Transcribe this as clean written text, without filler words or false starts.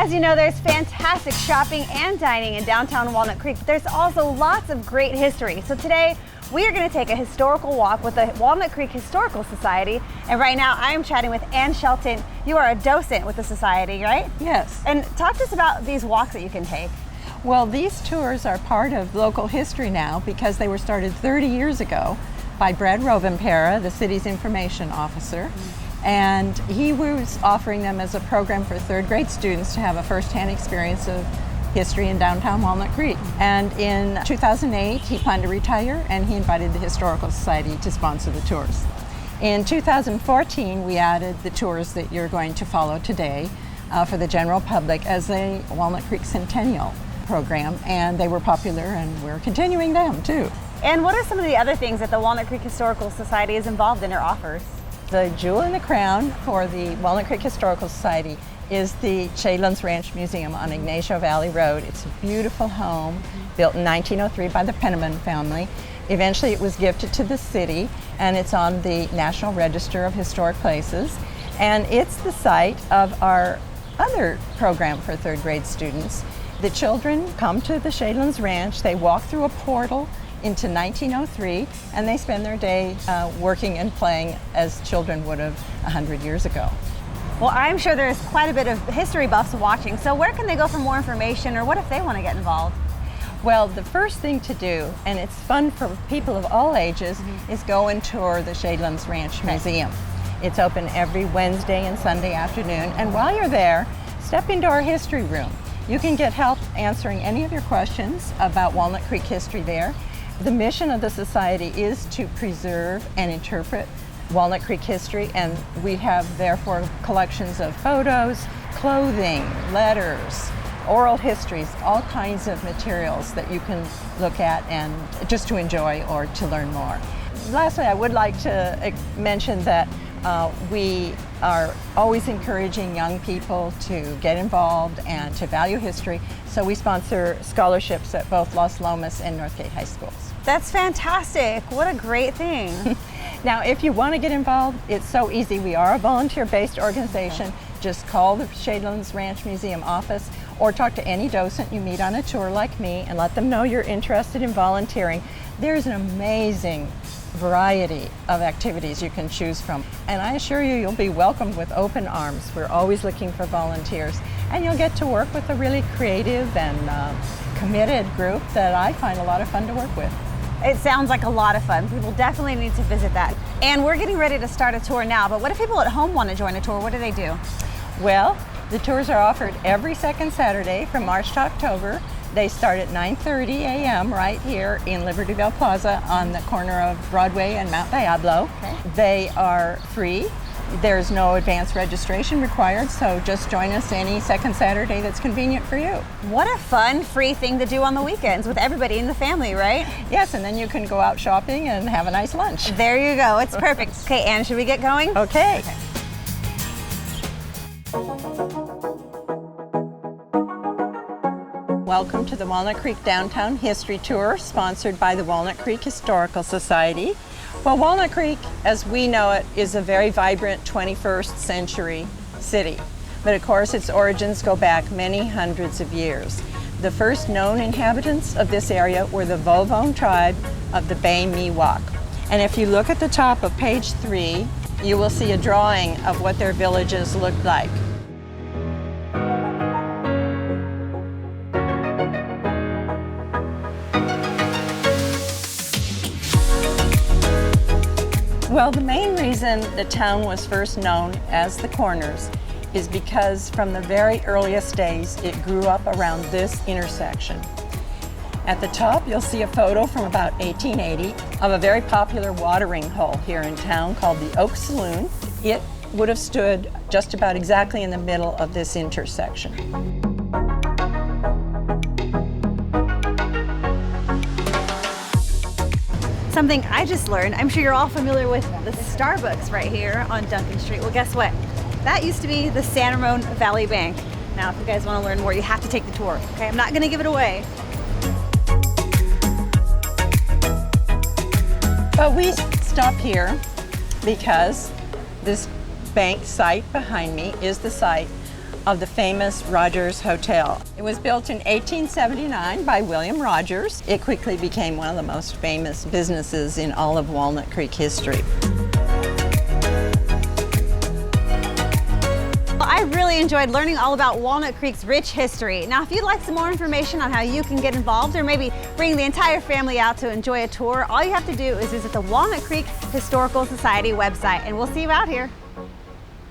As you know, there's fantastic shopping and dining in downtown Walnut Creek, but there's also lots of great history. So today, we are going to take a historical walk with the Walnut Creek Historical Society. And right now, I'm chatting with Ann Shelton. You are a docent with the Society, right? Yes. And talk to us about these walks that you can take. Well, these tours are part of local history now because they were started 30 years ago by Brad Rovenpera, the city's information officer. And he was offering them as a program for third grade students to have a first-hand experience of history in downtown Walnut Creek. And in 2008, he planned to retire and he invited the Historical Society to sponsor the tours. In 2014, we added the tours that you're going to follow today for the general public as a Walnut Creek Centennial program, and they were popular and we're continuing them too. And what are some of the other things that the Walnut Creek Historical Society is involved in or offers? The jewel in the crown for the Walnut Creek Historical Society is the Shadelands Ranch Museum on Ignacio Valley Road. It's a beautiful home built in 1903 by the Penniman family. Eventually it was gifted to the city and it's on the National Register of Historic Places. And it's the site of our other program for third grade students. The children come to the Shadelands Ranch, they walk through a portal into 1903, and they spend their day working and playing as children would have 100 years ago. Well, I'm sure there's quite a bit of history buffs watching, so where can they go for more information, or what if they want to get involved? Well, the first thing to do, and it's fun for people of all ages, is go and tour the Shadelands Ranch Museum. It's open every Wednesday and Sunday afternoon, and while you're there, step into our history room. You can get help answering any of your questions about Walnut Creek history there. The mission of the Society is to preserve and interpret Walnut Creek history, and we have therefore collections of photos, clothing, letters, oral histories, all kinds of materials that you can look at and just to enjoy or to learn more. Lastly, I would like to mention that we are always encouraging young people to get involved and to value history, so we sponsor scholarships at both Los Lomas and Northgate High Schools. That's fantastic. What a great thing. Now, if you want to get involved, it's so easy. We are a volunteer-based organization. Just call the Shadelands Ranch Museum office or talk to any docent you meet on a tour like me and let them know you're interested in volunteering. There's an amazing variety of activities you can choose from. And I assure you, you'll be welcomed with open arms. We're always looking for volunteers. And you'll get to work with a really creative and committed group that I find a lot of fun to work with. It sounds like a lot of fun. People definitely need to visit that. And we're getting ready to start a tour now, but what if people at home want to join a tour? What do they do? Well, the tours are offered every second Saturday from March to October. They start at 9:30 a.m. right here in Libertyville Plaza on the corner of Broadway and Mount Diablo. Okay. They are free. There's no advance registration required, so just join us any second Saturday that's convenient for you. What a fun, free thing to do on the weekends with everybody in the family, right? Yes, and then you can go out shopping and have a nice lunch. There you go. It's perfect. Okay, Ann, should we get going? Okay. Welcome to the Walnut Creek Downtown History Tour, sponsored by the Walnut Creek Historical Society. Well, Walnut Creek, as we know it, is a very vibrant 21st century city. But of course, its origins go back many hundreds of years. The first known inhabitants of this area were the Vovone tribe of the Bay Miwok. And if you look at the top of page 3, you will see a drawing of what their villages looked like. Well, the main reason the town was first known as the Corners is because from the very earliest days, it grew up around this intersection. At the top, you'll see a photo from about 1880 of a very popular watering hole here in town called the Oak Saloon. It would have stood just about exactly in the middle of this intersection. Something I just learned, I'm sure you're all familiar with the Starbucks right here on Duncan Street. Well, guess what? That used to be the San Ramon Valley Bank. Now, if you guys want to learn more, you have to take the tour, okay? I'm not going to give it away. But we stop here because this bank site behind me is the site of the famous Rogers Hotel. It was built in 1879 by William Rogers. It quickly became one of the most famous businesses in all of Walnut Creek history. I really enjoyed learning all about Walnut Creek's rich history. Now, if you'd like some more information on how you can get involved or maybe bring the entire family out to enjoy a tour, all you have to do is visit the Walnut Creek Historical Society website, and we'll see you out here.